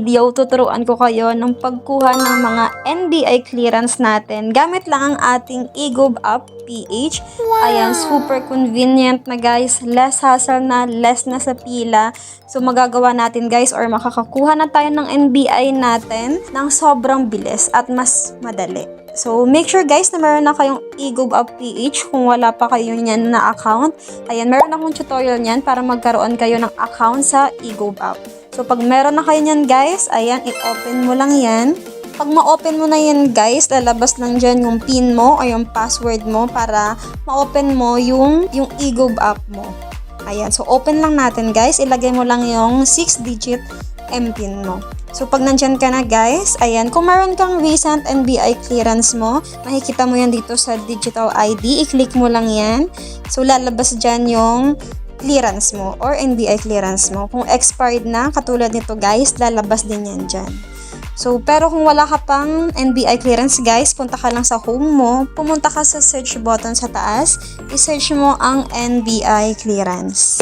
video, tuturuan ko kayo ng pagkuha ng mga NBI clearance natin gamit lang ang ating eGov app PH. Ayan, super convenient na guys, less hassle na, less na sa pila. So magagawa natin guys or makakakuha na tayo ng NBI natin ng sobrang bilis at mas madali. So, make sure guys na meron na kayong eGov app PH kung wala pa kayo niyan na account. Ayan, meron akong tutorial niyan para magkaroon kayo ng account sa eGov app. So, pag meron na kayo niyan guys, ayan, i-open mo lang yan. Pag ma-open mo na yan guys, lalabas lang dyan yung PIN mo o yung password mo para ma-open mo yung eGov app mo. Ayan, so open lang natin guys. Ilagay mo lang yung 6-digit MPIN mo. So, pag nandyan ka na guys, ayan, kung meron kang recent NBI clearance mo, makikita mo yan dito sa digital ID. I-click mo lang yan. So, lalabas dyan yung clearance mo or NBI clearance mo. Kung expired na, katulad nito guys, lalabas din yan dyan. So, pero kung wala ka pang NBI clearance guys, punta ka lang sa home mo, pumunta ka sa search button sa taas, i-search mo ang NBI clearance.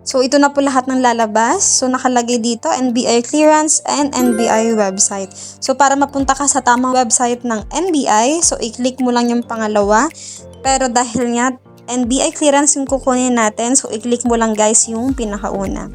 So, ito na po lahat ng lalabas. So, nakalagay dito, NBI clearance and NBI website. So, para mapunta ka sa tamang website ng NBI, so, i-click mo lang yung pangalawa. Pero dahil nga, NBI clearance yung kukunin natin, so, i-click mo lang guys yung pinakauna.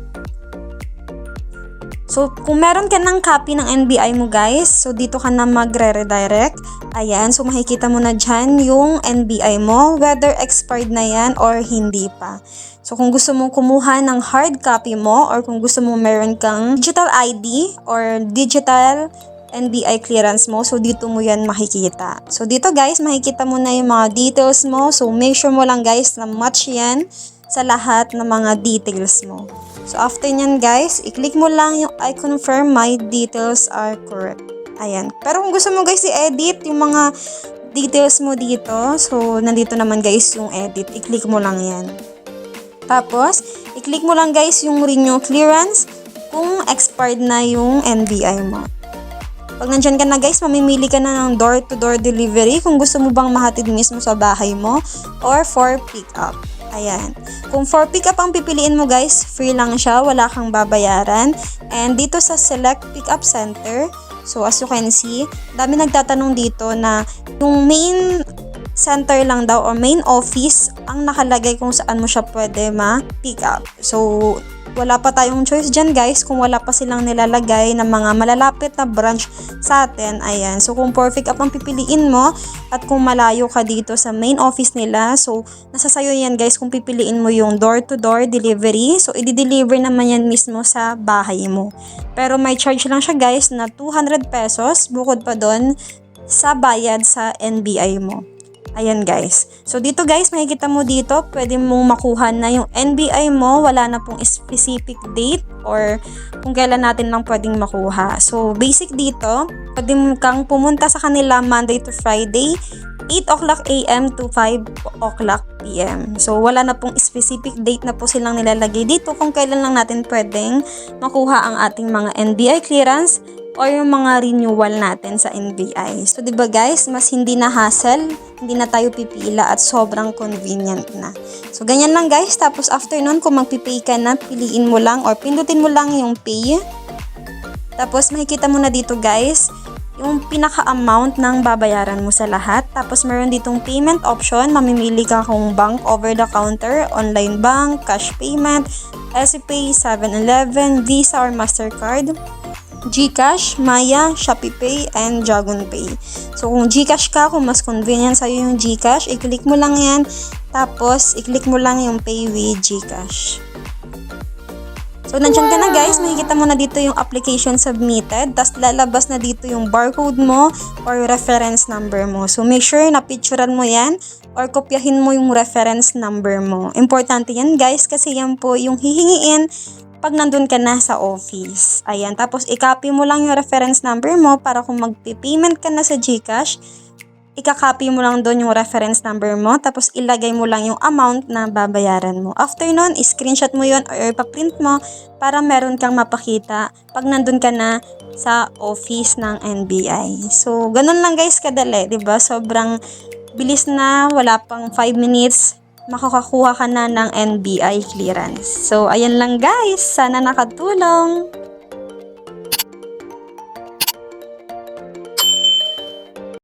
So, kung meron ka ng copy ng NBI mo guys, so dito ka na magre-redirect. Ayan, so makikita mo na dyan yung NBI mo, whether expired na yan or hindi pa. So, kung gusto mong kumuha ng hard copy mo or kung gusto mong meron kang digital ID or digital NBI clearance mo, so dito mo yan makikita. So, dito guys, makikita mo na yung mga details mo. So, make sure mo lang guys na match yan sa lahat ng mga details mo. So, after nyan guys, i-click mo lang yung I confirm my details are correct. Ayan. Pero kung gusto mo guys i-edit yung mga details mo dito, so, nandito naman guys yung edit. I-click mo lang yan. Tapos, i-click mo lang guys yung renew clearance kung expired na yung NBI mo. Pag nandyan ka na guys, mamimili ka na ng door-to-door delivery kung gusto mo bang mahatid mismo sa bahay mo or for pick-up. Ayan. Kung for pick-up ang pipiliin mo guys, free lang siya, wala kang babayaran. And dito sa select pick-up center, so as you can see, dami nagtatanong dito na yung main center lang daw or main office ang nakalagay kung saan mo siya pwede ma-pick up. So, wala pa tayong choice dyan guys kung wala pa silang nilalagay ng mga malalapit na branch sa atin. Ayan. So, kung for pick up ang pipiliin mo at kung malayo ka dito sa main office nila, so, nasa sayo yan guys kung pipiliin mo yung door-to-door delivery. So, i-deliver naman yan mismo sa bahay mo. Pero may charge lang siya guys na 200 pesos bukod pa doon sa bayad sa NBI mo. Ayan guys. So dito guys, makikita mo dito, pwede mong makuha na yung NBI mo. Wala na pong specific date or kung kailan natin lang pwedeng makuha. So basic dito, pwede mo kang pumunta sa kanila Monday to Friday, 8 o'clock AM to 5 o'clock PM. So wala na pong specific date na po silang nilalagay dito kung kailan lang natin pwedeng makuha ang ating mga NBI clearance or yung mga renewal natin sa NBI. So, diba guys, mas hindi na hassle, hindi na tayo pipila at sobrang convenient na. So, ganyan lang guys. Tapos, after nun, kung magpipay ka na, piliin mo lang or pindutin mo lang yung pay. Tapos, makikita mo na dito guys, yung pinaka-amount ng babayaran mo sa lahat. Tapos, meron ditong payment option. Mamimili ka kung bank over the counter, online bank, cash payment, SCPay, 7-Eleven, Visa or Mastercard, GCash, Maya, ShopeePay, and DragonPay. So, kung GCash ka, kung mas convenient sa'yo yung GCash, i-click mo lang yan. Tapos, i-click mo lang yung Pay with GCash. So, nandyan ka na guys. Makikita mo na dito yung application submitted. Tapos, lalabas na dito yung barcode mo or reference number mo. So, make sure na picturean mo yan or kopyahin mo yung reference number mo. Importante yan guys kasi yan po yung hihingiin pag nandun ka na sa office. Ayan. Tapos, i-copy mo lang yung reference number mo para kung magpi-payment ka na sa GCash, i-copy mo lang doon yung reference number mo. Tapos, ilagay mo lang yung amount na babayaran mo. After nun, i-screenshot mo yun or ipaprint mo para meron kang mapakita pag nandun ka na sa office ng NBI. So, ganun lang guys kadali. Diba? Sobrang bilis na. Wala pang 5 minutes. Makakakuha ka na ng NBI clearance. So, ayan lang guys. Sana nakatulong.